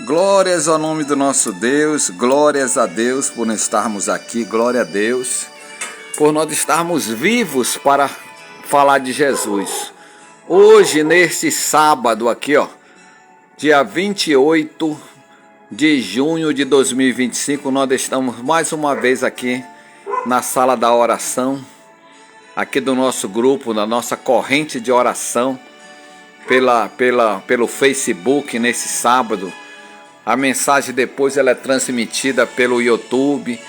Glórias ao nome do nosso Deus, glórias a Deus por nós estarmos aqui, glória a Deus, por nós estarmos vivos para falar de Jesus. Hoje, neste sábado aqui, dia 28 de junho de 2025, nós estamos mais uma vez aqui na sala da oração, aqui do nosso grupo, na nossa corrente de oração, pelo Facebook nesse sábado. A mensagem depois ela é transmitida pelo YouTube,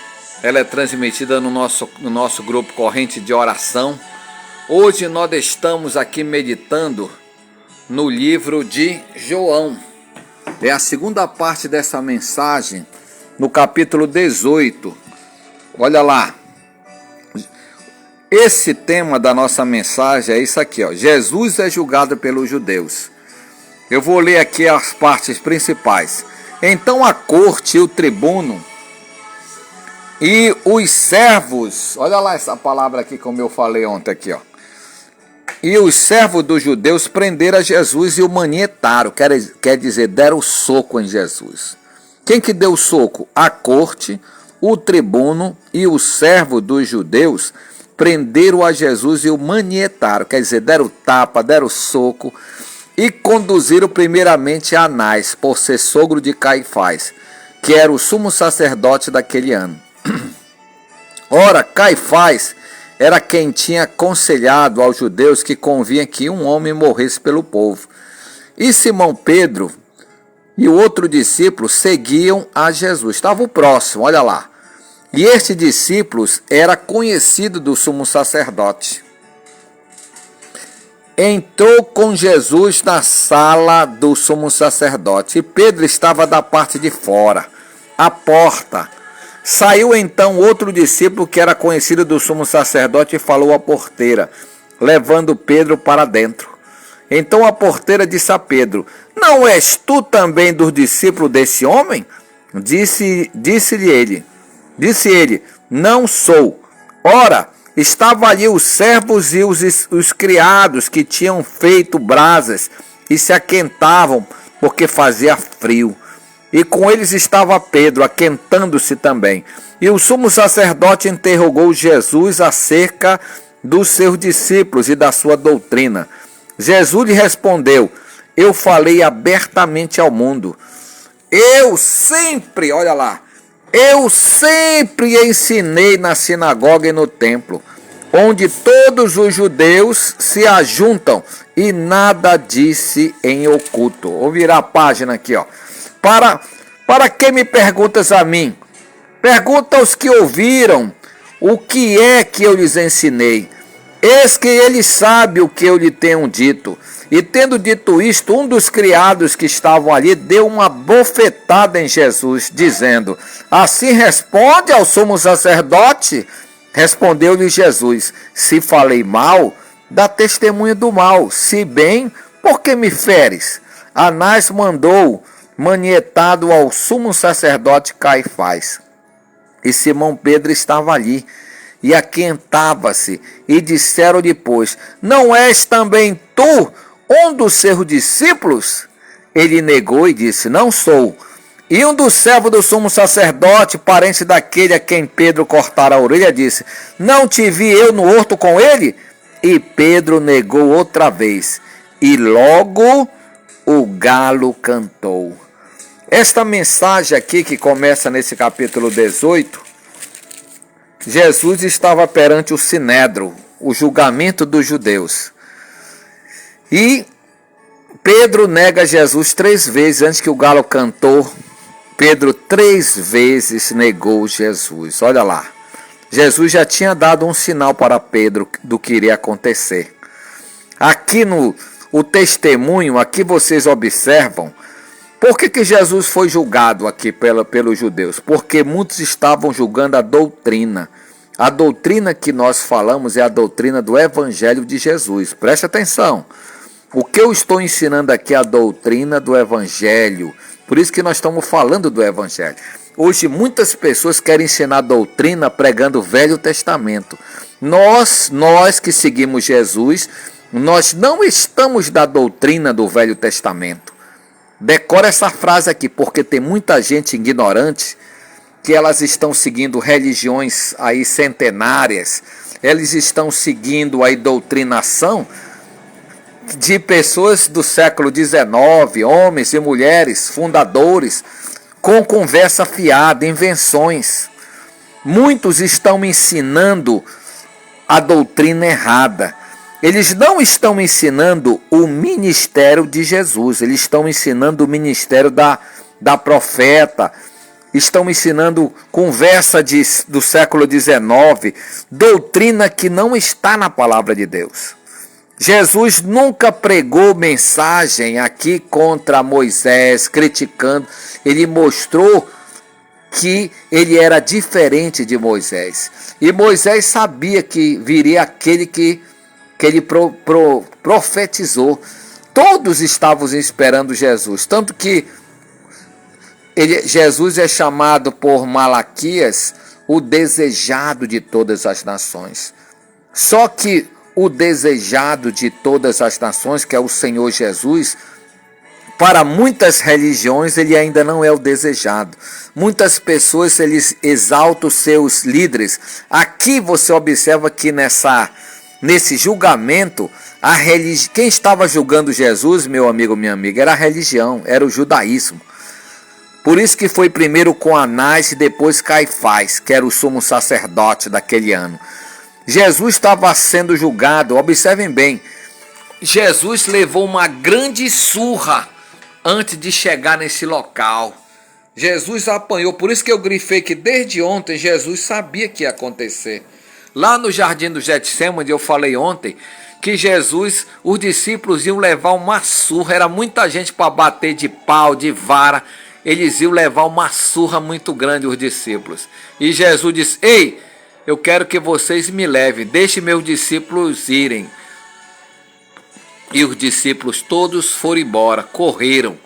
ela é transmitida no nosso grupo Corrente de Oração. Hoje nós estamos aqui meditando no livro de João. É a segunda parte dessa mensagem, no capítulo 18. Olha lá. Esse tema da nossa mensagem é isso aqui, Jesus é julgado pelos judeus. Eu vou ler aqui as partes principais. Então a corte e o tribuno e os servos, olha lá essa palavra aqui como eu falei ontem aqui, e os servos dos judeus prenderam a Jesus e o manietaram, quer dizer, deram soco em Jesus. Quem que deu o soco? A corte, o tribuno e o servo dos judeus prenderam a Jesus e o manietaram, quer dizer, deram tapa, deram soco, e conduziram primeiramente a Anás, por ser sogro de Caifás, que era o sumo sacerdote daquele ano. Ora, Caifás era quem tinha aconselhado aos judeus que convinha que um homem morresse pelo povo. E Simão Pedro e o outro discípulo seguiam a Jesus. Estava o próximo, olha lá. E este discípulo era conhecido do sumo sacerdote. Entrou com Jesus na sala do sumo sacerdote, e Pedro estava da parte de fora, à porta. Saiu então outro discípulo que era conhecido do sumo sacerdote e falou à porteira, levando Pedro para dentro. Então a porteira disse a Pedro: não és tu também dos discípulos desse homem? Disse ele, não sou. Ora, estavam ali os servos e os criados que tinham feito brasas e se aquentavam porque fazia frio. E com eles estava Pedro, aquentando-se também. E o sumo sacerdote interrogou Jesus acerca dos seus discípulos e da sua doutrina. Jesus lhe respondeu: eu falei abertamente ao mundo. Eu sempre ensinei na sinagoga e no templo, onde todos os judeus se ajuntam, e nada disse em oculto. Vou virar a página aqui, Para que me perguntas a mim? Pergunta aos que ouviram o que é que eu lhes ensinei. Eis que ele sabe o que eu lhe tenho dito. E tendo dito isto, um dos criados que estavam ali deu uma bofetada em Jesus, dizendo: assim responde ao sumo sacerdote? Respondeu-lhe Jesus: se falei mal, dá testemunho do mal. Se bem, por que me feres? Anás mandou manietado ao sumo sacerdote Caifás. E Simão Pedro estava ali, e aquentava-se, e disseram depois: não és também tu um dos seus discípulos? Ele negou e disse: não sou. E um dos servos do sumo sacerdote, parente daquele a quem Pedro cortara a orelha, disse: não te vi eu no horto com ele? E Pedro negou outra vez, e logo o galo cantou. Esta mensagem aqui, que começa nesse capítulo 18, Jesus estava perante o Sinédrio, o julgamento dos judeus. E Pedro nega Jesus 3 vezes antes que o galo cantou. Pedro 3 vezes negou Jesus. Olha lá. Jesus já tinha dado um sinal para Pedro do que iria acontecer. Aqui o testemunho, aqui vocês observam, por que Jesus foi julgado aqui pelos judeus? Porque muitos estavam julgando a doutrina. A doutrina que nós falamos é a doutrina do Evangelho de Jesus. Preste atenção. O que eu estou ensinando aqui é a doutrina do Evangelho. Por isso que nós estamos falando do Evangelho. Hoje muitas pessoas querem ensinar doutrina pregando o Velho Testamento. Nós que seguimos Jesus, nós não estamos da doutrina do Velho Testamento. Decora essa frase aqui, porque tem muita gente ignorante que elas estão seguindo religiões aí centenárias, eles estão seguindo a doutrinação de pessoas do século XIX, homens e mulheres, fundadores, com conversa fiada, invenções. Muitos estão ensinando a doutrina errada. Eles não estão ensinando o ministério de Jesus, eles estão ensinando o ministério da profeta, estão ensinando conversa do século XIX, doutrina que não está na palavra de Deus. Jesus nunca pregou mensagem aqui contra Moisés, criticando. Ele mostrou que ele era diferente de Moisés. E Moisés sabia que viria aquele que ele profetizou. Todos estavam esperando Jesus. Tanto que Jesus é chamado por Malaquias o desejado de todas as nações. Só que o desejado de todas as nações, que é o Senhor Jesus, para muitas religiões ele ainda não é o desejado. Muitas pessoas eles exaltam seus líderes. Aqui você observa que nesse julgamento, quem estava julgando Jesus, meu amigo, minha amiga, era a religião, era o judaísmo. Por isso que foi primeiro com Anás e depois Caifás, que era o sumo sacerdote daquele ano. Jesus estava sendo julgado, observem bem, Jesus levou uma grande surra antes de chegar nesse local. Jesus apanhou, por isso que eu grifei que desde ontem Jesus sabia que ia acontecer. Lá no jardim do Getsêmani, eu falei ontem que Jesus, os discípulos iam levar uma surra, era muita gente para bater de pau, de vara, eles iam levar uma surra muito grande, os discípulos. E Jesus disse: ei, eu quero que vocês me levem, deixe meus discípulos irem. E os discípulos todos foram embora, correram.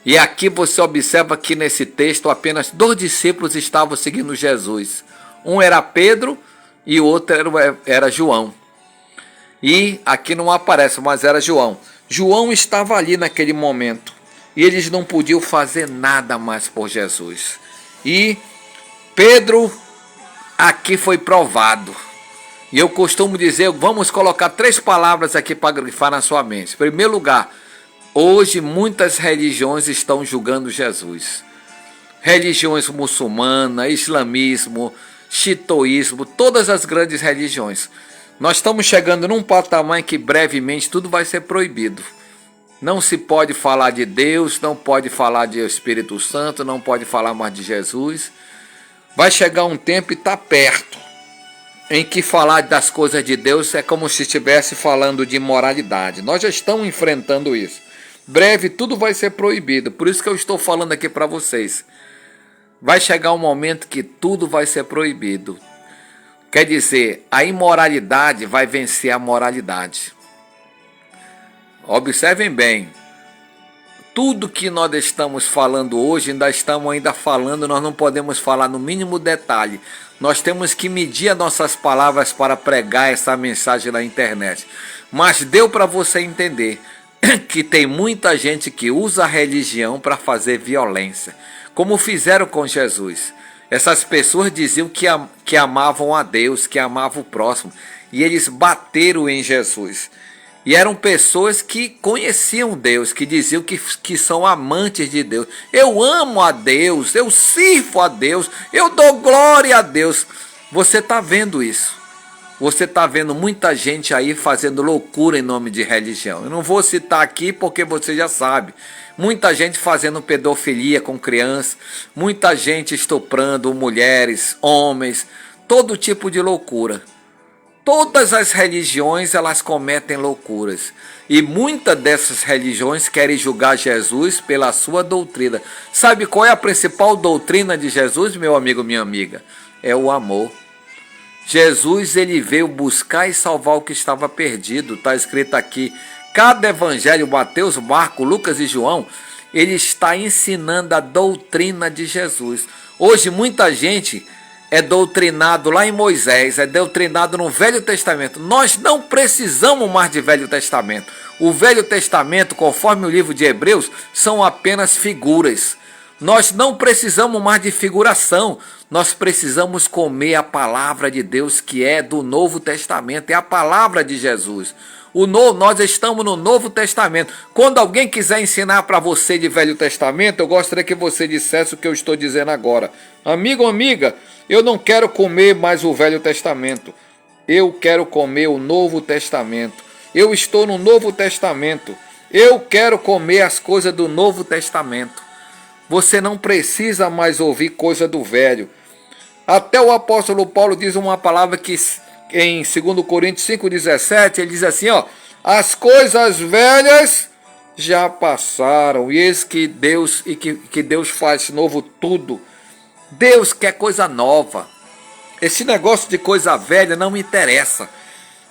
E aqui você observa que nesse texto apenas 2 discípulos estavam seguindo Jesus. Um era Pedro e o outro era João. E aqui não aparece, mas era João. João estava ali naquele momento. E eles não podiam fazer nada mais por Jesus. E Pedro aqui foi provado. E eu costumo dizer, vamos colocar 3 palavras aqui para grifar na sua mente. Em primeiro lugar, hoje muitas religiões estão julgando Jesus. Religiões muçulmanas, islamismo, xitoísmo, todas as grandes religiões. Nós estamos chegando num patamar em que brevemente tudo vai ser proibido. Não se pode falar de Deus, não pode falar de Espírito Santo, não pode falar mais de Jesus. Vai chegar um tempo e está perto, em que falar das coisas de Deus é como se estivesse falando de imoralidade. Nós já estamos enfrentando isso. Breve tudo vai ser proibido, por isso que eu estou falando aqui para vocês. Vai chegar um momento que tudo vai ser proibido. Quer dizer, a imoralidade vai vencer a moralidade. Observem bem, tudo que nós estamos falando hoje, estamos falando, nós não podemos falar no mínimo detalhe. Nós temos que medir as nossas palavras para pregar essa mensagem na internet. Mas deu para você entender que tem muita gente que usa a religião para fazer violência, como fizeram com Jesus. Essas pessoas diziam que amavam a Deus, que amavam o próximo, e eles bateram em Jesus. E eram pessoas que conheciam Deus, que diziam que são amantes de Deus. Eu amo a Deus, eu sirvo a Deus, eu dou glória a Deus. Você está vendo isso. Você está vendo muita gente aí fazendo loucura em nome de religião. Eu não vou citar aqui porque você já sabe. Muita gente fazendo pedofilia com crianças, muita gente estuprando mulheres, homens, todo tipo de loucura. Todas as religiões elas cometem loucuras. E muitas dessas religiões querem julgar Jesus pela sua doutrina. Sabe qual é a principal doutrina de Jesus, meu amigo, minha amiga? É o amor. Jesus ele veio buscar e salvar o que estava perdido. Está escrito aqui. Cada evangelho, Mateus, Marcos, Lucas e João, ele está ensinando a doutrina de Jesus. Hoje muita gente é doutrinado lá em Moisés, é doutrinado no Velho Testamento. Nós não precisamos mais de Velho Testamento. O Velho Testamento, conforme o livro de Hebreus, são apenas figuras. Nós não precisamos mais de figuração. Nós precisamos comer a palavra de Deus, que é do Novo Testamento, é a palavra de Jesus. Nós estamos no Novo Testamento. Quando alguém quiser ensinar para você de Velho Testamento, eu gostaria que você dissesse o que eu estou dizendo agora. Amigo ou amiga, eu não quero comer mais o Velho Testamento. Eu quero comer o Novo Testamento. Eu estou no Novo Testamento. Eu quero comer as coisas do Novo Testamento. Você não precisa mais ouvir coisa do velho. Até o apóstolo Paulo diz uma palavra que em 2 Coríntios 5,17, ele diz assim, ó: as coisas velhas já passaram, e eis que Deus faz novo tudo. Deus quer coisa nova. Esse negócio de coisa velha não me interessa.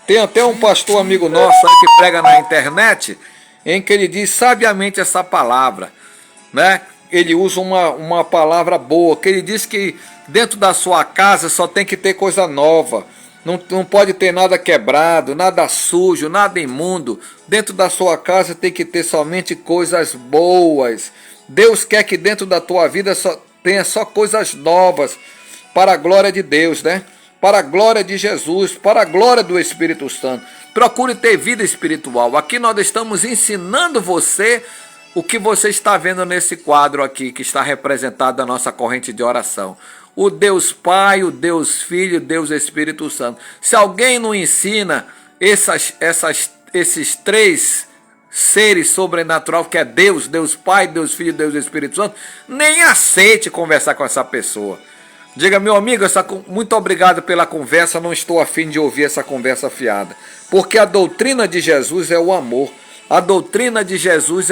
Tem até um pastor amigo nosso aí que prega na internet, em que ele diz sabiamente essa palavra, né? Ele usa uma palavra boa, que ele diz que dentro da sua casa só tem que ter coisa nova. Não pode ter nada quebrado, nada sujo, nada imundo. Dentro da sua casa tem que ter somente coisas boas. Deus quer que dentro da tua vida tenha só coisas novas, para a glória de Deus, né? Para a glória de Jesus, para a glória do Espírito Santo. Procure ter vida espiritual. Aqui nós estamos ensinando você o que você está vendo nesse quadro aqui, que está representado na nossa corrente de oração. O Deus Pai, o Deus Filho, o Deus Espírito Santo. Se alguém não ensina esses três seres sobrenaturais, que é Deus, Deus Pai, Deus Filho, Deus Espírito Santo, nem aceite conversar com essa pessoa. Diga, meu amigo, muito obrigado pela conversa, não estou a fim de ouvir essa conversa fiada. Porque a doutrina de Jesus é o amor. A doutrina de Jesus,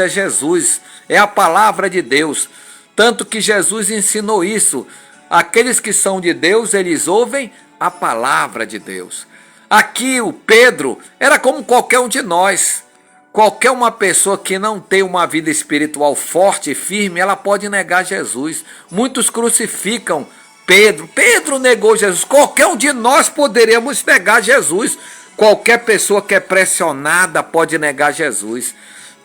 é a palavra de Deus. Tanto que Jesus ensinou isso. Aqueles que são de Deus, eles ouvem a palavra de Deus. Aqui o Pedro era como qualquer um de nós. Qualquer uma pessoa que não tem uma vida espiritual forte e firme, ela pode negar Jesus. Muitos crucificam Pedro. Pedro negou Jesus. Qualquer um de nós poderíamos negar Jesus. Qualquer pessoa que é pressionada pode negar Jesus.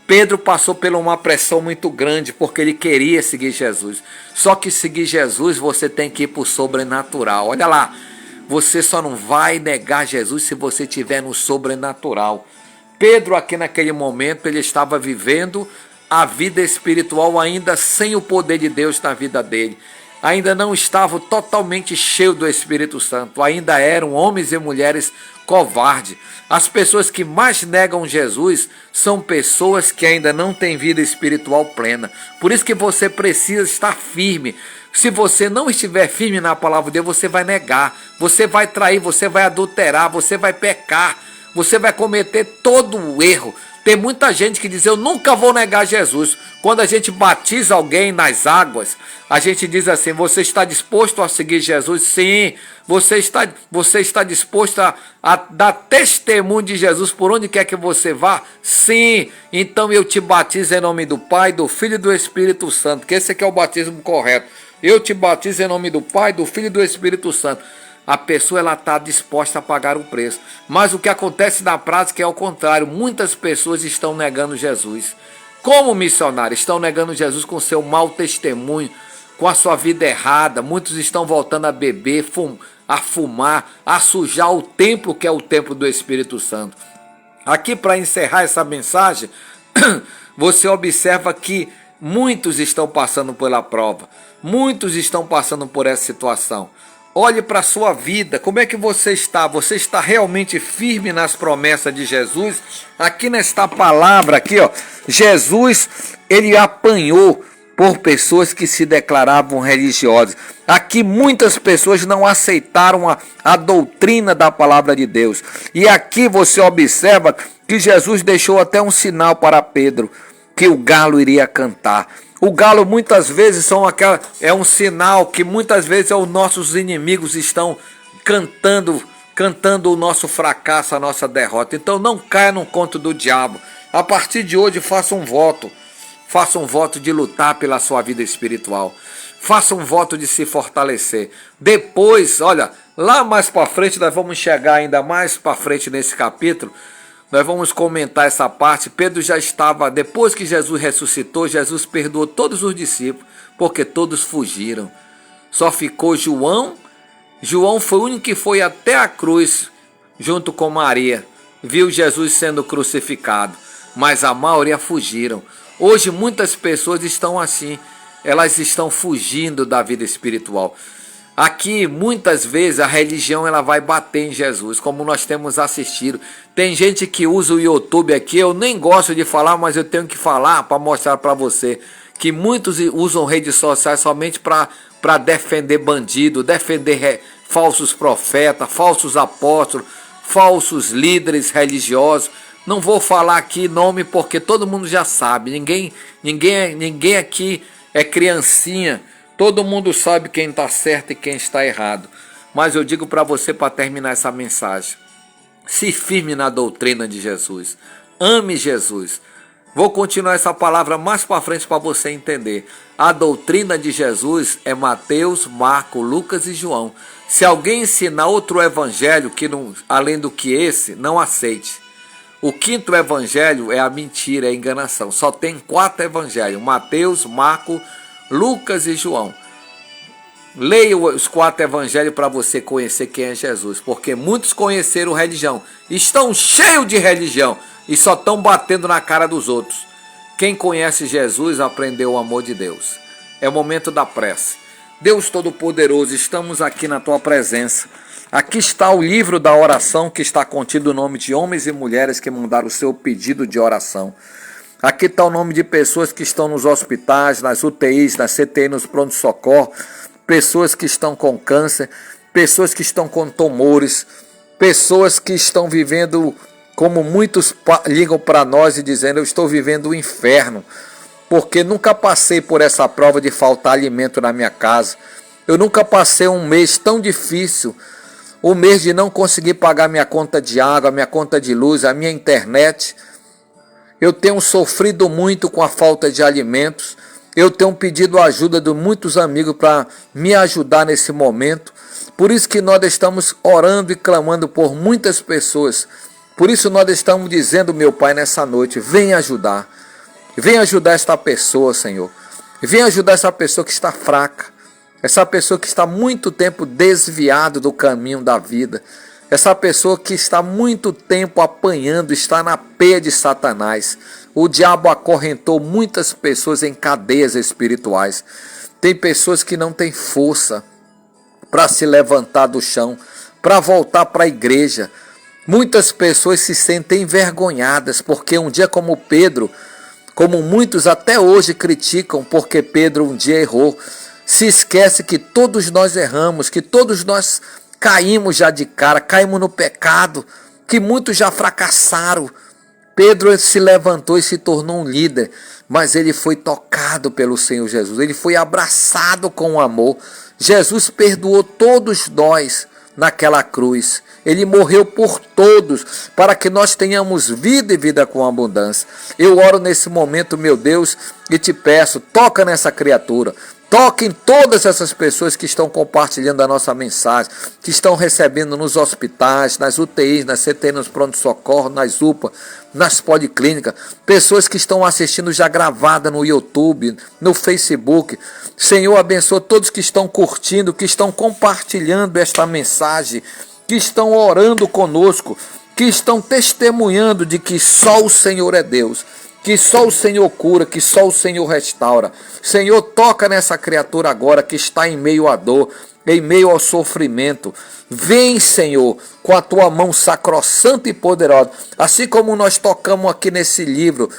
Pedro passou por uma pressão muito grande porque ele queria seguir Jesus. Só que seguir Jesus você tem que ir para o sobrenatural. Olha lá, você só não vai negar Jesus se você estiver no sobrenatural. Pedro aqui naquele momento ele estava vivendo a vida espiritual ainda sem o poder de Deus na vida dele. Ainda não estavam totalmente cheios do Espírito Santo. Ainda eram homens e mulheres covardes. As pessoas que mais negam Jesus são pessoas que ainda não têm vida espiritual plena. Por isso que você precisa estar firme. Se você não estiver firme na palavra de Deus, você vai negar. Você vai trair, você vai adulterar, você vai pecar. Você vai cometer todo o erro. Tem muita gente que diz, eu nunca vou negar Jesus. Quando a gente batiza alguém nas águas, a gente diz assim, você está disposto a seguir Jesus? Sim. Você está disposto a dar testemunho de Jesus por onde quer que você vá? Sim. Então eu te batizo em nome do Pai, do Filho e do Espírito Santo, que esse aqui é o batismo correto. Eu te batizo em nome do Pai, do Filho e do Espírito Santo. A pessoa está disposta a pagar o preço. Mas o que acontece na prática é ao contrário. Muitas pessoas estão negando Jesus. Como missionários, estão negando Jesus com seu mau testemunho, com a sua vida errada. Muitos estão voltando a beber, a fumar, a sujar o templo que é o templo do Espírito Santo. Aqui, para encerrar essa mensagem, você observa que muitos estão passando pela prova. Muitos estão passando por essa situação. Olhe para a sua vida, como é que você está? Você está realmente firme nas promessas de Jesus? Aqui nesta palavra aqui, ó, Jesus, ele apanhou por pessoas que se declaravam religiosas. Aqui muitas pessoas não aceitaram a doutrina da palavra de Deus. E aqui você observa que Jesus deixou até um sinal para Pedro, que o galo iria cantar. O galo muitas vezes é um sinal que muitas vezes os nossos inimigos estão cantando o nosso fracasso, a nossa derrota. Então não caia no conto do diabo. A partir de hoje faça um voto. Faça um voto de lutar pela sua vida espiritual. Faça um voto de se fortalecer. Depois, olha, lá mais para frente, nós vamos chegar ainda mais para frente nesse capítulo. Nós vamos comentar essa parte. Pedro já estava, depois que Jesus ressuscitou, Jesus perdoou todos os discípulos, porque todos fugiram. Só ficou João. João foi o único que foi até a cruz, junto com Maria. Viu Jesus sendo crucificado, mas a maioria fugiram. Hoje muitas pessoas estão assim, elas estão fugindo da vida espiritual. Aqui, muitas vezes, a religião ela vai bater em Jesus, como nós temos assistido. Tem gente que usa o YouTube aqui, eu nem gosto de falar, mas eu tenho que falar para mostrar para você que muitos usam redes sociais somente para defender bandido, defender falsos profetas, falsos apóstolos, falsos líderes religiosos. Não vou falar aqui nome porque todo mundo já sabe, ninguém aqui é criancinha. Todo mundo sabe quem está certo e quem está errado. Mas eu digo para você, para terminar essa mensagem, se firme na doutrina de Jesus. Ame Jesus. Vou continuar essa palavra mais para frente para você entender. A doutrina de Jesus é Mateus, Marcos, Lucas e João. Se alguém ensinar outro evangelho que não, além do que esse, não aceite. O quinto evangelho é a mentira, é a enganação. Só tem 4 evangelhos: Mateus, Marcos, Lucas e João. Leia os 4 evangelhos para você conhecer quem é Jesus, porque muitos conheceram religião, estão cheios de religião e só estão batendo na cara dos outros. Quem conhece Jesus aprendeu o amor de Deus. É o momento da prece. Deus Todo-Poderoso, estamos aqui na tua presença. Aqui está o livro da oração que está contido o nome de homens e mulheres que mandaram o seu pedido de oração. Aqui está o nome de pessoas que estão nos hospitais, nas UTIs, nas CTI, nos pronto-socorro, pessoas que estão com câncer, pessoas que estão com tumores, pessoas que estão vivendo, como muitos ligam para nós e dizendo, eu estou vivendo o inferno, porque nunca passei por essa prova de faltar alimento na minha casa. Eu nunca passei um mês tão difícil, o mês de não conseguir pagar minha conta de água, minha conta de luz, a minha internet. Eu tenho sofrido muito com a falta de alimentos. Eu tenho pedido a ajuda de muitos amigos para me ajudar nesse momento. Por isso que nós estamos orando e clamando por muitas pessoas. Por isso nós estamos dizendo, meu Pai, nessa noite, vem ajudar. Vem ajudar esta pessoa, Senhor. Vem ajudar essa pessoa que está fraca. Essa pessoa que está muito tempo desviado do caminho da vida. Essa pessoa que está muito tempo apanhando, está na peia de Satanás. O diabo acorrentou muitas pessoas em cadeias espirituais. Tem pessoas que não têm força para se levantar do chão, para voltar para a igreja. Muitas pessoas se sentem envergonhadas, porque um dia como Pedro, como muitos até hoje criticam, porque Pedro um dia errou, se esquece que todos nós erramos, que todos nós caímos já de cara, caímos no pecado, que muitos já fracassaram. Pedro se levantou e se tornou um líder, mas ele foi tocado pelo Senhor Jesus, ele foi abraçado com o amor. Jesus perdoou todos nós naquela cruz. Ele morreu por todos, para que nós tenhamos vida e vida com abundância. Eu oro nesse momento, meu Deus, e te peço, toca nessa criatura. Toque em todas essas pessoas que estão compartilhando a nossa mensagem, que estão recebendo nos hospitais, nas UTIs, nas CTI, nos pronto-socorro, nas UPA, nas policlínicas, pessoas que estão assistindo já gravada no YouTube, no Facebook. Senhor, abençoa todos que estão curtindo, que estão compartilhando esta mensagem, que estão orando conosco, que estão testemunhando de que só o Senhor é Deus, que só o Senhor cura, que só o Senhor restaura. Senhor, toca nessa criatura agora que está em meio à dor, em meio ao sofrimento. Vem, Senhor, com a tua mão sacrossanta e poderosa. Assim como nós tocamos aqui nesse livro,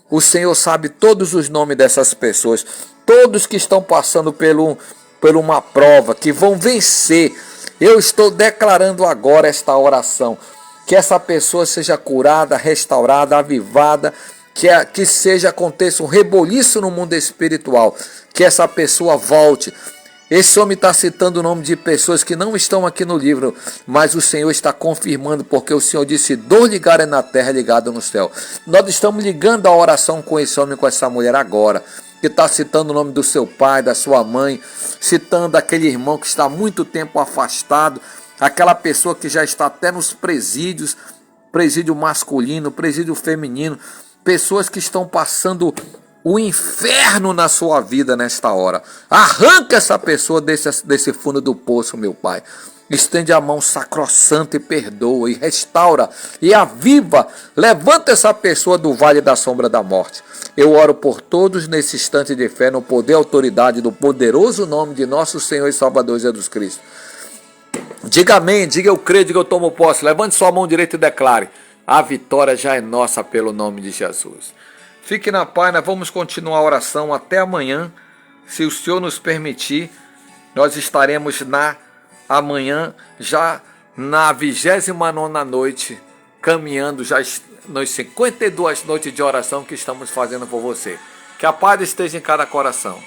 o Senhor sabe todos os nomes dessas pessoas, todos que estão passando por uma prova, que vão vencer. Eu estou declarando agora esta oração, que essa pessoa seja curada, restaurada, avivada, que aconteça um reboliço no mundo espiritual, que essa pessoa volte. Esse homem está citando o nome de pessoas que não estão aqui no livro, mas o Senhor está confirmando, porque o Senhor disse: dor ligada na terra, ligado no céu. Nós estamos ligando a oração com esse homem, com essa mulher agora, que está citando o nome do seu pai, da sua mãe, citando aquele irmão que está há muito tempo afastado, aquela pessoa que já está até nos presídios, presídio masculino, presídio feminino, pessoas que estão passando o inferno na sua vida nesta hora. Arranca essa pessoa desse fundo do poço, meu Pai. Estende a mão sacrossanta e perdoa, e restaura, e aviva. Levanta essa pessoa do vale da sombra da morte. Eu oro por todos nesse instante de fé, no poder e autoridade do poderoso nome de nosso Senhor e Salvador Jesus Cristo. Diga amém, diga eu creio, diga eu tomo posse. Levante sua mão direita e declare: a vitória já é nossa pelo nome de Jesus. Fique na paz, nós vamos continuar a oração até amanhã. Se o Senhor nos permitir, nós estaremos amanhã, já na 29ª noite, caminhando já nas 52 noites de oração que estamos fazendo por você. Que a paz esteja em cada coração.